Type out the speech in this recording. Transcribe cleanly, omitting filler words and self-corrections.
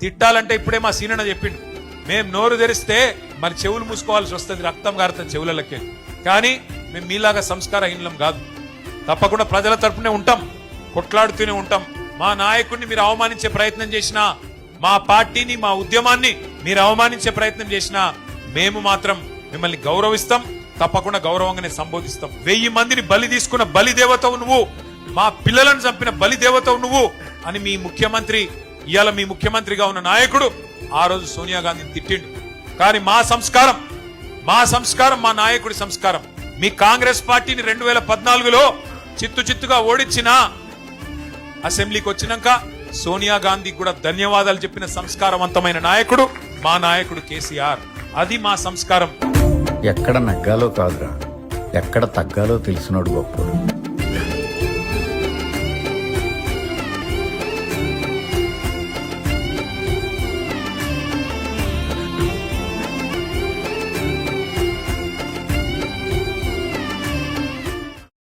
తిట్టాలంటే ఇప్పుడే మా సీనన్న చెప్పిండు, మేము నోరు తెరిస్తే మరి చెవులు మూసుకోవాల్సి వస్తుంది, రక్తం గారుతుంది చెవులకి. కానీ మేము మీలాగా సంస్కారహీనం కాదు. తప్పకుండా ప్రజల తరపునే ఉంటాం, కొట్లాడుతూనే ఉంటాం. మా నాయకుడిని మీరు అవమానించే ప్రయత్నం చేసినా, మా పార్టీని మా ఉద్యమాన్ని మీరు అవమానించే ప్రయత్నం చేసినా మేము మాత్రం మిమ్మల్ని గౌరవిస్తాం, తప్పకుండా గౌరవంగానే సంబోధిస్తాం. 1000 మందిని బలి తీసుకున్న బలిదేవతవు నువ్వు, మా పిల్లలను చంపిన బలిదేవతవు నువ్వు అని మీ ముఖ్యమంత్రి, ఇవాళ మీ ముఖ్యమంత్రిగా ఉన్న నాయకుడు ఆ రోజు సోనియా గాంధీని తిట్టిండు. కానీ మా సంస్కారం మా నాయకుడి సంస్కారం. మీ కాంగ్రెస్ పార్టీని 2014లో చిత్తుగా ఓడించిన అసెంబ్లీకి వచ్చినాక సోనియా గాంధీకి కూడా ధన్యవాదాలు చెప్పిన సంస్కారవంతమైన నాయకుడు మా నాయకుడు కేసీఆర్. అది మా సంస్కారం. ఎక్కడ నగ్గాలో కాదురా, ఎక్కడ తగ్గాలో తెలిసినోడు గొప్పడు.